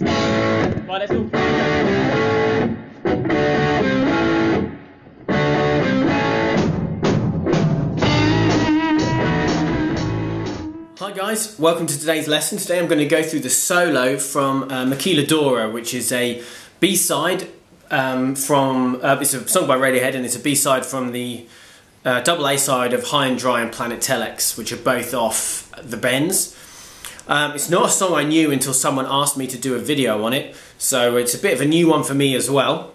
Right, let's go. Hi guys, welcome to today's lesson. Today I'm going to go through the solo from Maquiladora, which is a B-side from, it's a song by Radiohead, and it's a B-side from the double A-side of High and Dry and Planet Telex, which are both off the Bends. It's not a song I knew until someone asked me to do a video on it, so it's a bit of a new one for me as well.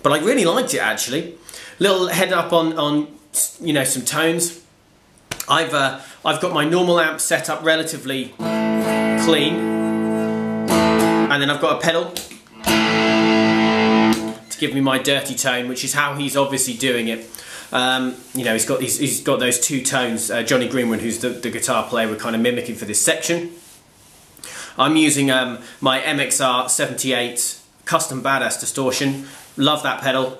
But I really liked it actually. Little head up on you know, some tones. I've got my normal amp set up relatively clean, and then I've got a pedal to give me my dirty tone, which is how he's obviously doing it. You know, he's got those two tones. Johnny Greenwood, who's the guitar player, we're kind of mimicking for this section. I'm using my MXR 78 custom badass distortion. Love that pedal.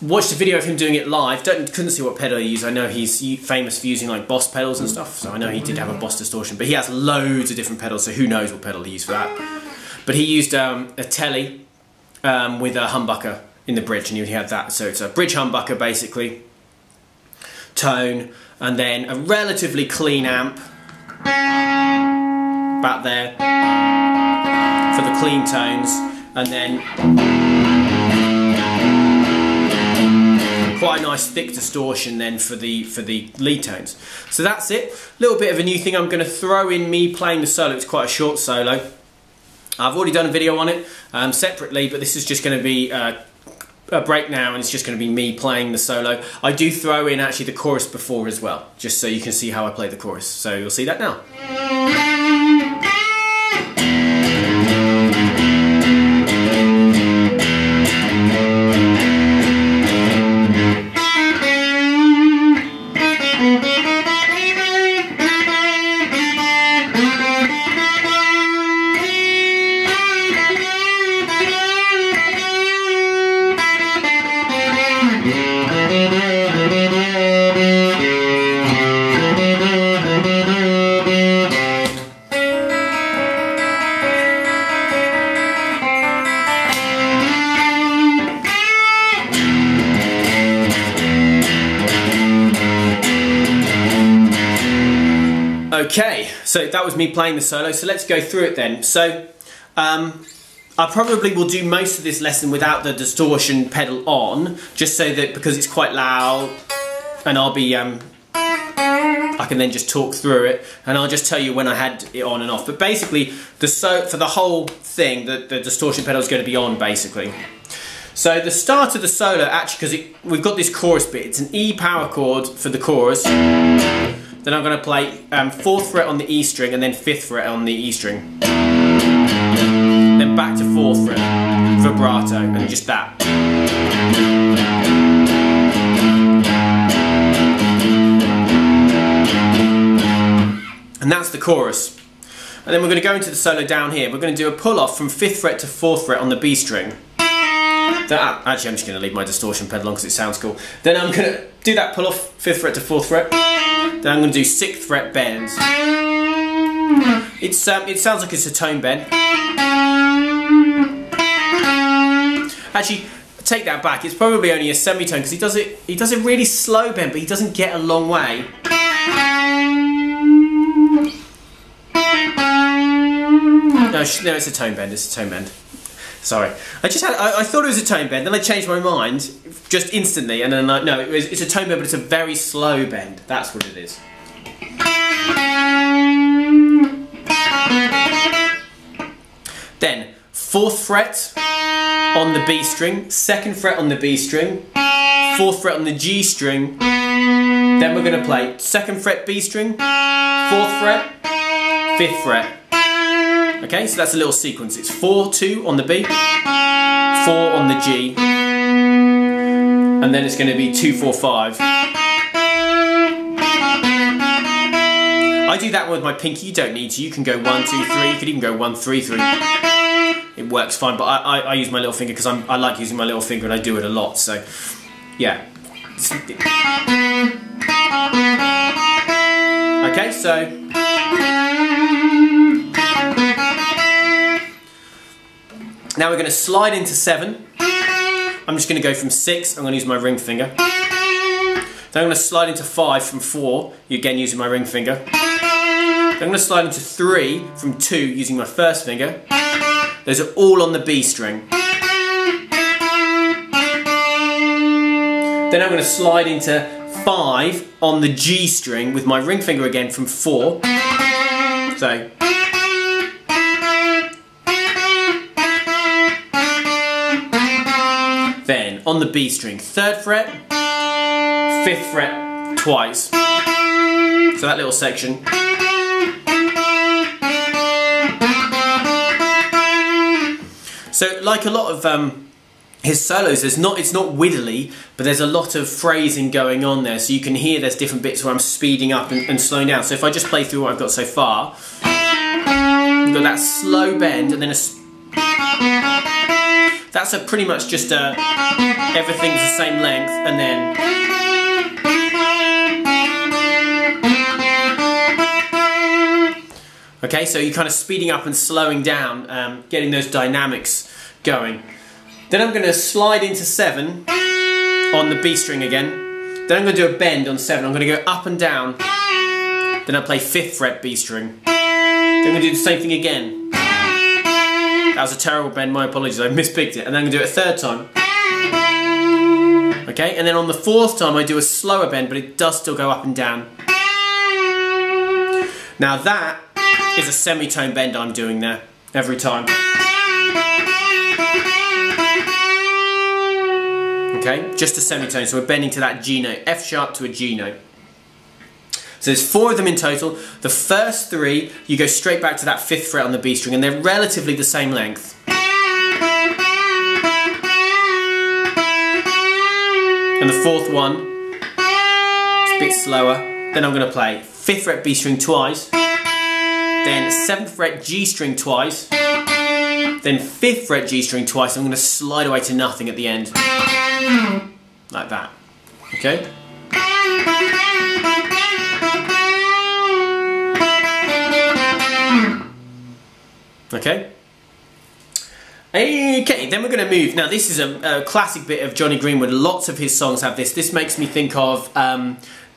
Watched a video of him doing it live. Couldn't see what pedal he used. I know he's famous for using like Boss pedals and stuff, so I know he did have a Boss distortion, but he has loads of different pedals, so who knows what pedal he used for that. But he used a telly with a humbucker in the bridge, and he had that. So it's a bridge humbucker basically, tone, and then a relatively clean amp back there for the clean tones, and then quite a nice thick distortion then for the lead tones. So that's it. A little bit of a new thing. I'm going to throw in me playing the solo. It's quite a short solo. I've already done a video on it separately, but this is just going to be a break now, and it's just going to be me playing the solo. I do throw in actually the chorus before as well, just so you can see how I play the chorus. So you'll see that now. Okay, so that was me playing the solo, so let's go through it then. So, I probably will do most of this lesson without the distortion pedal on, just so that, because it's quite loud, and I'll be, I can then just talk through it, and I'll just tell you when I had it on and off. But basically, for the whole thing, the distortion pedal is going to be on, basically. So the start of the solo, actually, because we've got this chorus bit, it's an E power chord for the chorus. Then I'm going to play 4th fret on the E string, and then 5th fret on the E string. Then back to 4th fret, vibrato, and just that. And that's the chorus. And then we're going to go into the solo down here. We're going to do a pull off from 5th fret to 4th fret on the B string. Actually, I'm just going to leave my distortion pedal on because it sounds cool. Then I'm going to do that pull off 5th fret to 4th fret. Then I'm going to do 6th fret bends. It sounds like it's a tone bend. Actually, take that back. It's probably only a semitone because he does a really slow bend, but he doesn't get a long way. No, it's a tone bend. It's a tone bend. Sorry, I thought it was a tone bend, then I changed my mind just instantly, and then no, it's a tone bend, but it's a very slow bend. That's what it is. Then 4th fret on the B string, 2nd fret on the B string, 4th fret on the G string. Then we're going to play 2nd fret B string, 4th fret, 5th fret. Okay, so that's a little sequence. It's 4-2 on the B, 4 on the G, and then it's going to be 2-4-5. I do that one with my pinky. You don't need to. You can go 1-2-3. You could even go 1-3-3. It works fine, but I use my little finger because I like using my little finger, and I do it a lot. So, yeah. Okay, so. Now we're going to slide into 7. I'm just going to go from 6, I'm going to use my ring finger. Then I'm going to slide into 5 from 4, again using my ring finger. Then I'm going to slide into 3 from 2 using my first finger. Those are all on the B string. Then I'm going to slide into 5 on the G string with my ring finger again from 4. So. Then on the B string, 3rd fret, 5th fret twice. So that little section. So like a lot of his solos, it's not widdly, but there's a lot of phrasing going on there. So you can hear there's different bits where I'm speeding up and slowing down. So if I just play through what I've got so far, we've got that slow bend and then that's pretty much just everything's the same length, and then okay, so you're kind of speeding up and slowing down, getting those dynamics going. Then I'm going to slide into 7 on the B string again. Then I'm going to do a bend on 7. I'm going to go up and down. Then I'll play 5th fret B string. Then I'm going to do the same thing again. That was a terrible bend, my apologies, I mispicked it. And then I'm going to do it a 3rd time. Okay, and then on the 4th time I do a slower bend, but it does still go up and down. Now that is a semitone bend I'm doing there, every time. Okay, just a semitone, so we're bending to that G note, F sharp to a G note. So there's 4 of them in total. The first 3, you go straight back to that 5th fret on the B string, and they're relatively the same length. And the 4th one, it's a bit slower. Then I'm going to play 5th fret B string twice, then 7th fret G string twice, then 5th fret G string twice. I'm going to slide away to nothing at the end. Like that. Okay? Okay. Okay, then we're going to move. Now this is a classic bit of Johnny Greenwood. Lots of his songs have this. This makes me think of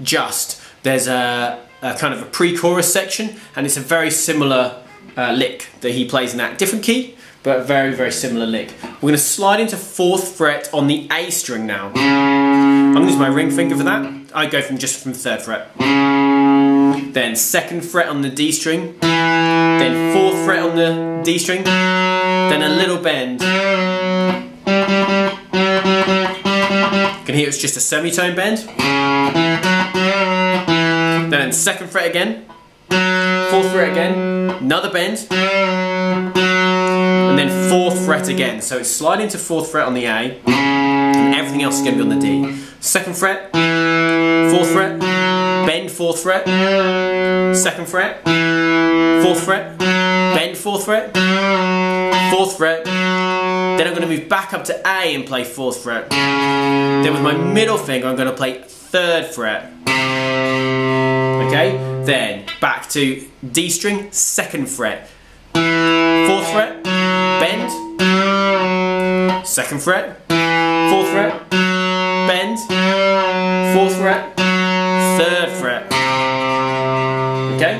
Just. There's a kind of a pre-chorus section, and it's a very similar lick that he plays in that. Different key, but a very, very similar lick. We're going to slide into 4th fret on the A string now. I'm going to use my ring finger for that. I go from 3rd fret. Then 2nd fret on the D string. Then 4th fret on the D string. Then a little bend. You can hear it's just a semitone bend. Then 2nd fret again. 4th fret again. Another bend. And then 4th fret again. So it's sliding to 4th fret on the A, and everything else is going to be on the D. 2nd fret, 4th fret, bend 4th fret, 2nd fret, 4th fret, bend 4th fret, 4th fret. Then I'm going to move back up to A and play 4th fret. Then with my middle finger I'm going to play 3rd fret. Okay, then back to D string, 2nd fret, 4th fret, bend, 2nd fret, 4th fret, bend, 4th fret, 3rd fret. Okay?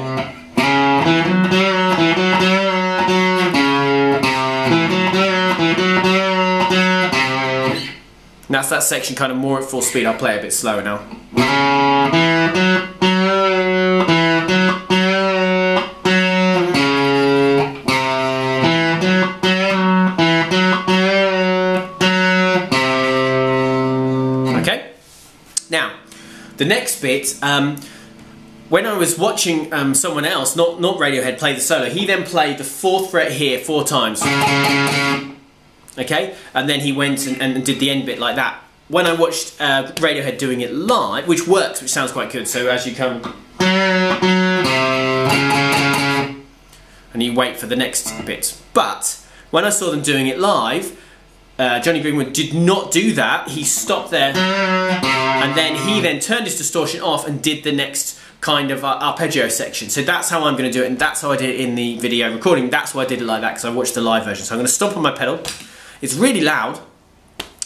And that's that section kind of more at full speed. I'll play a bit slower now. The next bit, when I was watching someone else, not Radiohead, play the solo, he then played the 4th fret here 4 times. Okay? And then he went and did the end bit like that. When I watched Radiohead doing it live, which works, which sounds quite good, so as you come... and you wait for the next bit. But, when I saw them doing it live, Johnny Greenwood did not do that. He stopped there, and then he turned his distortion off and did the next kind of arpeggio section. So that's how I'm going to do it, and that's how I did it in the video recording. That's why I did it like that, because I watched the live version. So I'm going to stomp on my pedal. It's really loud.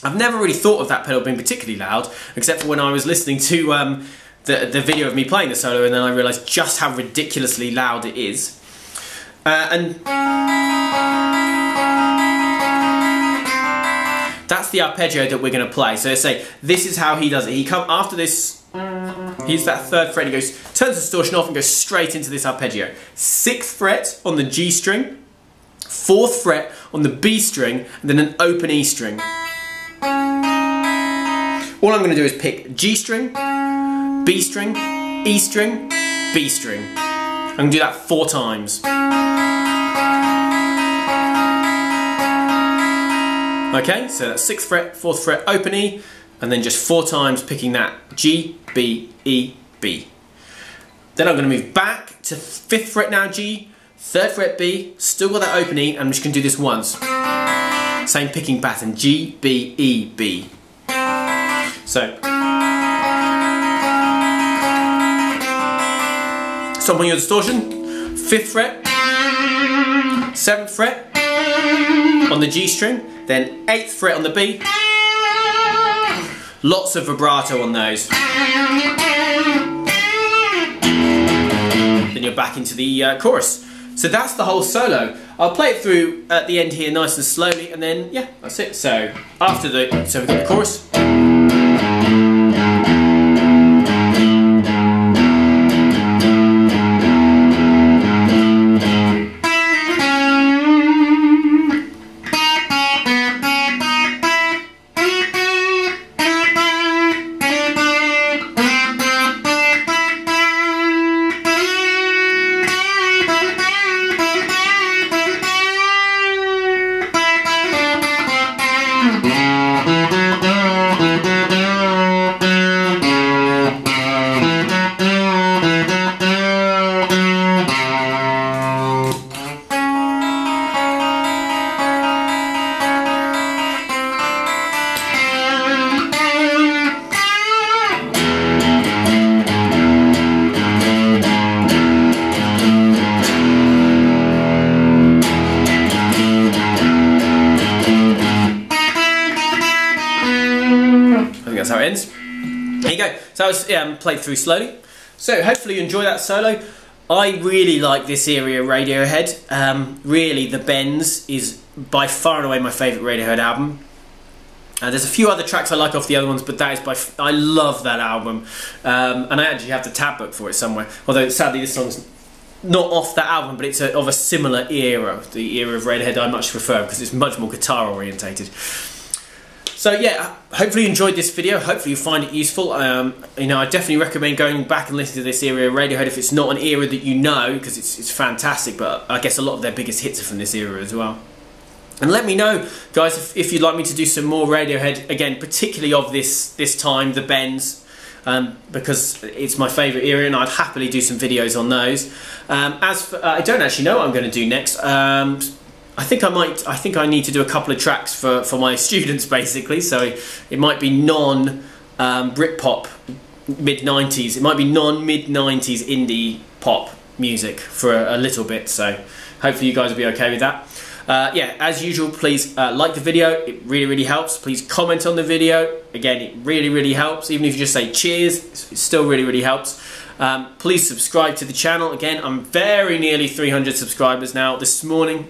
I've never really thought of that pedal being particularly loud, except for when I was listening to the video of me playing the solo, and then I realised just how ridiculously loud it is. And that's the arpeggio that we're going to play. So say this is how he does it. He comes after this. He's that third fret. He goes, turns the distortion off and goes straight into this arpeggio. 6th fret on the G string, 4th fret on the B string, and then an open E string. All I'm going to do is pick G string, B string, E string, B string. I'm going to do that 4 times. Okay, so that's 6th fret, 4th fret, open E, and then just 4 times picking that G, B, E, B. Then I'm going to move back to 5th fret now G, 3rd fret B, still got that open E, and I'm just going to do this once. Same picking pattern, G, B, E, B. So, stop on your distortion, 5th fret, 7th fret on the G string, then 8th fret on the B. Lots of vibrato on those. Then you're back into the chorus. So that's the whole solo. I'll play it through at the end here nice and slowly, and then yeah, that's it. So after we've got the chorus. That's how it ends. There you go. So I was played through slowly. So hopefully you enjoy that solo. I really like this area of Radiohead. Really, The Bends is by far and away my favourite Radiohead album. There's a few other tracks I like off the other ones, but that is I love that album. And I actually have the tab book for it somewhere. Although sadly this song's not off that album, but it's of a similar era. The era of Radiohead I much prefer because it's much more guitar orientated. So yeah, hopefully you enjoyed this video. Hopefully you find it useful. You know, I definitely recommend going back and listening to this era of Radiohead if it's not an era that you know, because it's fantastic. But I guess a lot of their biggest hits are from this era as well. And let me know, guys, if you'd like me to do some more Radiohead again, particularly of this time, The Bends, because it's my favourite era, and I'd happily do some videos on those. As for, I don't actually know what I'm going to do next. I think I need to do a couple of tracks for my students, basically. So it might be non-Britpop mid-90s. It might be non-mid-90s indie pop music for a little bit. So hopefully you guys will be okay with that. Yeah, as usual, please like the video. It really, really helps. Please comment on the video. Again, it really, really helps. Even if you just say cheers, it still really, really helps. Please subscribe to the channel. Again, I'm very nearly 300 subscribers now. This morning,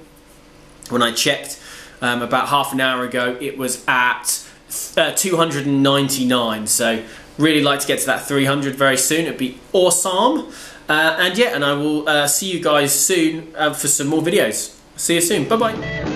when I checked about half an hour ago, it was at 299. So really like to get to that 300 very soon. It'd be awesome. And yeah, and I will see you guys soon for some more videos. See you soon. Bye bye.